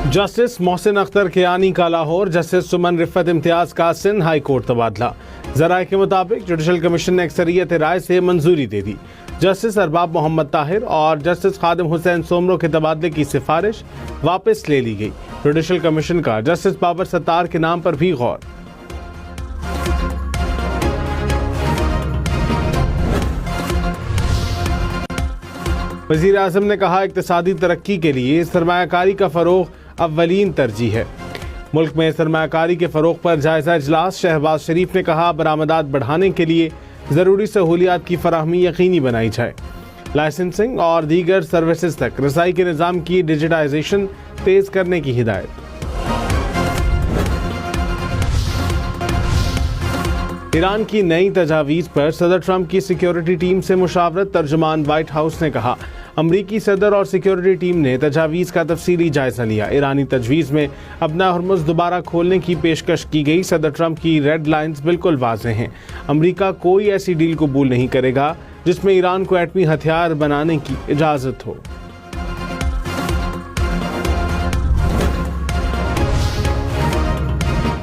Justice Mohsin Akhtar Kiani का Lahore, justice सुमन रिफत इम्तियाज का Sindh high court तबादला। जराये के मुताबिक जुडिशल कमीशन ने अक्सरियत राय से मंजूरी दे दी। जस्टिस अरबाब मोहम्मद ताहिर और जस्टिस खादिम हुसैन सोमरो के तबादले की सिफारिश वापस ले ली गई। जुडिशल कमीशन का जस्टिस बाबर सत्तार के नाम पर भी गौर। वज़ीर आज़म ने कहा, इक़्तिसादी तरक्की के लिए सरमायाकारी का फ़रोग़ अव्वलीन तरजीह है। मुल्क में सरमायाकारी के फ़रोग़ पर जायज़ा इजलास। शहबाज शरीफ ने कहा, बरामदात बढ़ाने के लिए ज़रूरी सहूलियात की फराहमी यकीनी बनाई जाए। लाइसेंसिंग और दीगर सर्विसेज तक रसाई के निज़ाम की डिजिटाइजेशन तेज़ करने की हिदायत। ईरान की नई तजावीज़ पर सदर ट्रंप की सिक्योरिटी टीम से मुशावरत। तर्जुमान वाइट हाउस ने कहा, अमरीकी सदर और सिक्योरिटी टीम ने तजावीज़ का तफसीली जायजा लिया। ईरानी तजवीज़ में अपना हरमुज़ दोबारा खोलने की पेशकश की गई। सदर ट्रंप की रेड लाइन्स बिल्कुल वाज़ेह हैं। अमरीका कोई ऐसी डील कबूल नहीं करेगा जिसमें ईरान को एटमी हथियार बनाने की इजाज़त हो।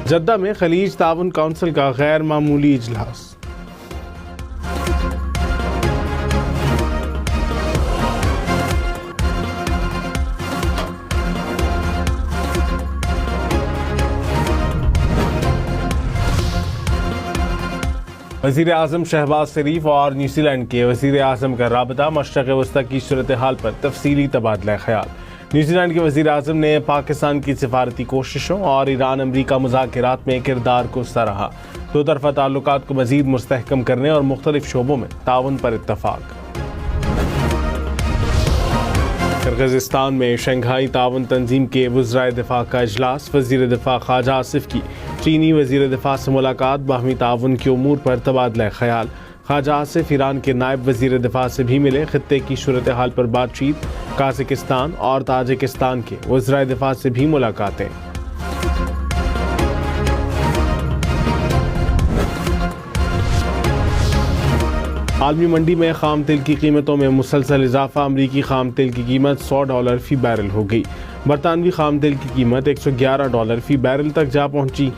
जद्दा में खलीज ताउन काउंसिल का गैर मामूली इजलास। वज़ीर आज़म शहबाज शरीफ और न्यूजीलैंड के वज़ीर आज़म का राबता। मशरक़ वस्ता की सूरत हाल पर तफसीली तबादला ख्याल। न्यूजीलैंड के वज़ीर आज़म ने पाकिस्तान की सिफारती कोशिशों और ईरान अमरीका मुज़ाकरात में किरदार को सराहा। दो तरफ़ा ताल्लुकात को मज़ीद मुस्तहकम करने और मुख्तलिफ शोबों में ताउन पर इत्तफ़ाक़। किर्गिज़स्तान में शंघाई ताउन तंजीम के वज़राए दिफ़ा का इजलास। वज़ीर दिफ़ा ख्वाजा आसिफ की चीनी वज़ीर दिफ़ा से मुलाकात। बाहमी ताउन के उमूर पर तबादला ख्याल। ख्वाजा आसिफ ईरान के नायब वज़ीर दिफ़ा से भी मिले। खित्ते की सूरत हाल पर बातचीत। काज़ाकिस्तान और ताजिकिस्तान के वज़राए दिफ़ा से भी मुलाकातें। आलमी मंडी में खाम तेल की कीमतों में मुसलसल इजाफा। अमरीकी खाम तेल की कीमत $100 फ़ी बैरल हो गई। बरतानवी खाम तेल की कीमत $111 फ़ी बैरल तक जा पहुंची।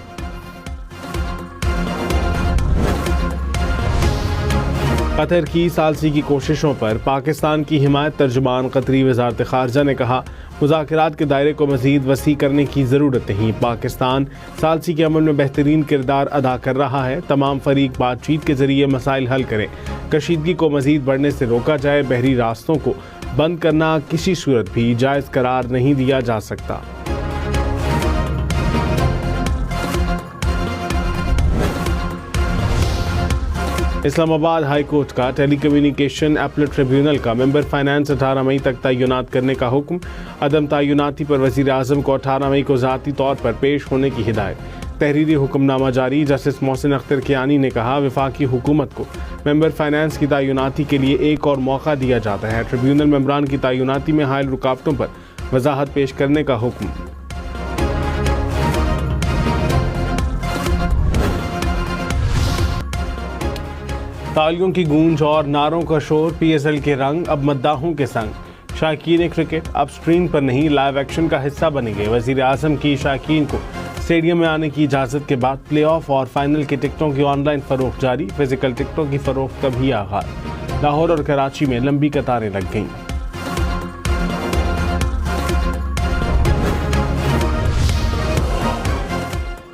कतर की सालसी की कोशिशों पर पाकिस्तान की हिमायत। तर्जुमान कतरी वज़ारत ख़ारजा ने कहा, मुज़ाकरात के दायरे को मज़ीद वसी करने की ज़रूरत नहीं। पाकिस्तान सालसी के अमल में बेहतरीन किरदार अदा कर रहा है। तमाम फरीक बातचीत के ज़रिए मसाइल हल करें। कशीदगी को मज़ीद बढ़ने से रोका जाए। बहरी रास्तों को बंद करना किसी सूरत भी जायज़ करार नहीं दिया जा सकता। इस्लामाबाद हाई कोर्ट का टेलीकम्युनिकेशन अपीलेट ट्रिब्यूनल का मेंबर फाइनेंस 18 मई तक तय्युनात करने का हुक्म। अदम तय्युनाती पर वज़ीर आज़म को 18 मई को ज़ाती तौर पर पेश होने की हिदायत। तहरीरी हुक्मनामा जारी। जस्टिस मोहसिन अख्तर कियानी ने कहा, वफाकी हुकूमत को मेंबर फाइनेंस की तय्युनाती के लिए एक और मौका दिया जाता है। ट्रिब्यूनल मेंबरान की तय्युनाती में हायल रुकावटों पर वजाहत पेश करने का हुक्म। तालियों की गूंज और नारों का शोर। PSL के रंग अब मद्दाहों के संग। शायकीन क्रिकेट अब स्क्रीन पर नहीं लाइव एक्शन का हिस्सा बनेंगे। वज़ीर आज़म की शायकीन को स्टेडियम में आने की इजाज़त के बाद प्लेऑफ और फाइनल के टिकटों की ऑनलाइन फ़रोख्त जारी। फिजिकल टिकटों की फ़रोख्त का भी आगाज़। लाहौर और कराची में लंबी कतारें लग गईं।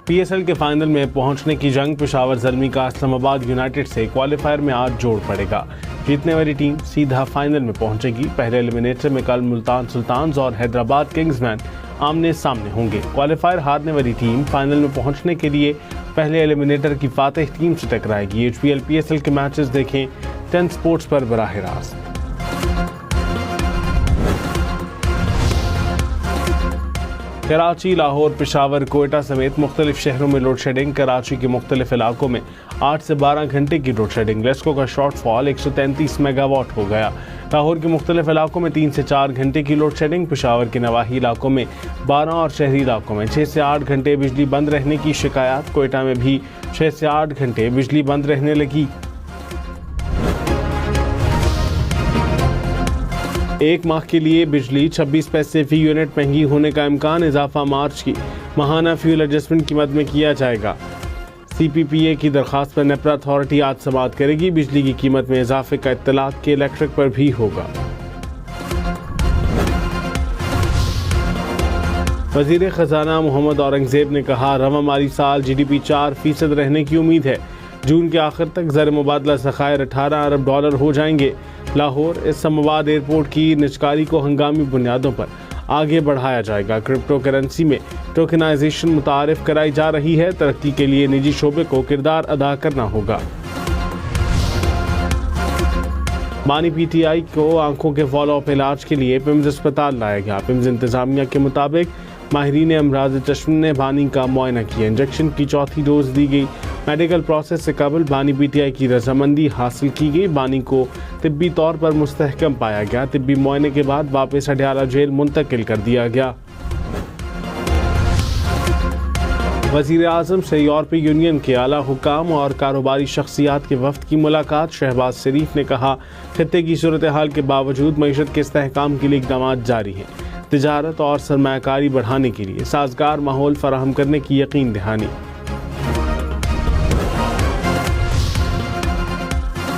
PSL के फाइनल में पहुंचने की जंग। पेशावर ज़ल्मी का इस्लामाबाद यूनाइटेड से क्वालिफायर में आज जोड़ पड़ेगा। जीतने वाली टीम सीधा फाइनल में पहुंचेगी। पहले एलिमिनेटर में कल मुल्तान सुल्तान्स और हैदराबाद किंग्समैन आमने सामने होंगे। क्वालिफायर हारने वाली टीम फाइनल में पहुंचने के लिए पहले एलिमिनेटर की फातेह टीम से टकराएगी। HPL PSL के मैचेस देखें 10 स्पोर्ट्स पर बराह रास्त। कराची, लाहौर, पेशावर, कोयटा समेत मुख्तलिफ शहरों में लोड शेडिंग। कराची के मुख्तलिफ इलाकों में 8 से 12 घंटे की लोड शेडिंग। लेस्को का शॉर्टफॉल 133 मेगावाट हो गया। लाहौर के मुख्तलिफ इलाकों में 3 से 4 घंटे की लोड शेडिंग। पेशावर के नवाही इलाकों में 12 और शहरी इलाकों में 6 से 8 घंटे बिजली बंद रहने की शिकायत। कोयटा में भी 6 से 8 घंटे बिजली बंद रहने लगी। एक माह के लिए बिजली 26 पैसे फी यूनिट महंगी होने का इम्कान, इजाफा मार्च की माहाना फ्यूल एडजस्टमेंट कीमत में किया जाएगा। CPPA की दरख्वास्त पर नेपरा अथॉरिटी आज समाअत करेगी। बिजली की कीमत में इजाफे का इत्तलाक के इलेक्ट्रिक पर भी होगा। वजीर खजाना मोहम्मद औरंगजेब ने कहा, रवा माली साल GDP 4% रहने की उम्मीद है। जून के आखिर तक ज़र मुबादला ज़खायर 18 अरब डॉलर हो जाएंगे। लाहौर इस्लामाबाद एयरपोर्ट की निजकारी को हंगामी बुनियादों पर आगे बढ़ाया जाएगा। क्रिप्टो करेंसी में टोकनाइजेशन मुतारिफ कराई जा रही है। तरक्की के लिए निजी शोबे को किरदार अदा करना होगा। बानी PTI को आंखों के फॉलोअप इलाज के लिए पिम्स अस्पताल लाया गया। पिम्स इंतजामिया के मुताबिक माहिरीन अमराज चश्म ने बानी का मुआयना किया। इंजेक्शन की चौथी डोज दी गई। मेडिकल प्रोसेस से कबल बानी PTI की रजामंदी हासिल की गई। बानी को तिब्बी तौर पर मुस्तहकम पाया गया। तिब्बी मुआयने के बाद वापस अडयाला जेल मुंतकिल कर दिया गया। वज़ीर आज़म से यूरोपीय यूनियन के आला हुकाम और कारोबारी शख्सियात के वफ्द की मुलाकात। शहबाज शरीफ ने कहा, खित्ते की सूरत हाल के बावजूद मईशत के इस्तेहकाम के लिए इक़दाम जारी हैं। तिजारत और सरमायाकारी बढ़ाने के लिए साजगार माहौल फराहम करने की यकीन दहानी।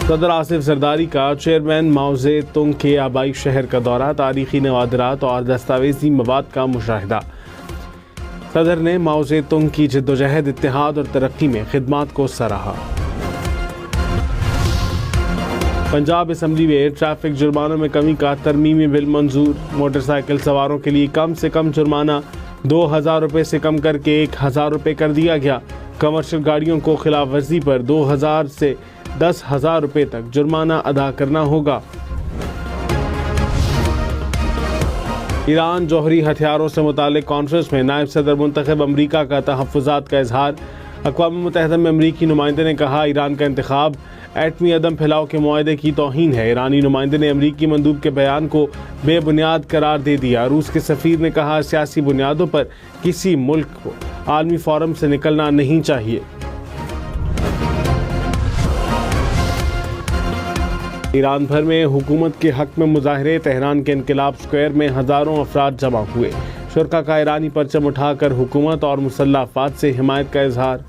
सदर आसिफ जरदारी का चेयरमैन माओ जे तुंग के आबाई शहर का दौरा। तारीखी नवादरात और दस्तावेजी मवाद का मुशाहिदा। सदर ने माओ जे तुंग की जिद्दोजहद, इत्तेहाद और तरक्की में खिदमात को सराहा। पंजाब असम्बली में ट्रैफिक जुर्मानों में कमी का तरमीमी बिल मंजूर। मोटरसाइकिल सवारों के लिए कम से कम जुर्माना 2000 रुपये से कम करके 1000 रुपये कर दिया गया। कमर्शियल गाड़ियों को खिलाफ वर्जी पर 2000 से 10,000 रुपये तक जुर्माना अदा करना होगा। ईरान जौहरी हथियारों से मुतालिक कॉन्फ्रेंस में नायब सदर मुंतखब अमरीका का तहफ़्फ़ुज़ात का इजहार। अक़वाम मुत्तहिदा में अमरीकी नुमाइंदे ने कहा, ईरान का इंतखाब एटमी अदम फैलाव के मुआहदे की तौहीन है। ईरानी नुमाइंदे ने अमरीकी मंदूब के बयान को बेबुनियाद करार दे दिया। रूस के सफ़ीर ने कहा, सियासी बुनियादों पर किसी मुल्क को आलमी फोरम से निकलना नहीं चाहिए। ईरान भर में हुकूमत के हक में मुजाहरे। तेहरान के इनकलाब स्क्वायर में हज़ारों अफराद जमा हुए। शुरका का ईरानी परचम उठाकर हुकूमत और मुसल्लह अफवाद से हिमायत का इजहार।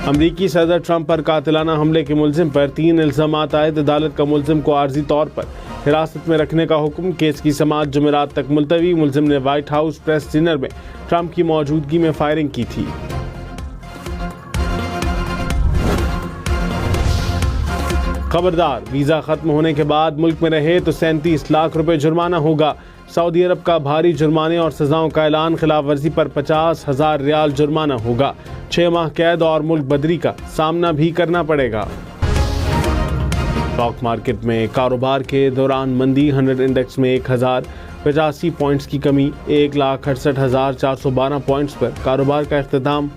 अमरीकी सदर ट्रंप पर कातिलाना हमले के मुलजिम पर 3 इल्ज़ामात आयद। अदालत का मुलजिम को आर्जी तौर पर हिरासत में रखने का हुक्म। केस की समाअत जुमेरात तक मुलतवी। मुलजिम ने व्हाइट हाउस प्रेस डिनर में ट्रंप की मौजूदगी में फायरिंग की थी। खबरदार, वीज़ा खत्म होने के बाद मुल्क में रहे तो 37 लाख रुपए जुर्माना होगा। सऊदी अरब का भारी जुर्माने और सजाओं का ऐलान। खिलाफ वर्जी पर 50,000 रियाल जुर्माना होगा। 6 माह कैद और मुल्क बदरी का सामना भी करना पड़ेगा। स्टॉक मार्केट में कारोबार के दौरान मंदी। 100 इंडेक्स में 1085 पॉइंट्स की कमी। 1,68,412 पॉइंट्स पर कारोबार का इख्तिताम।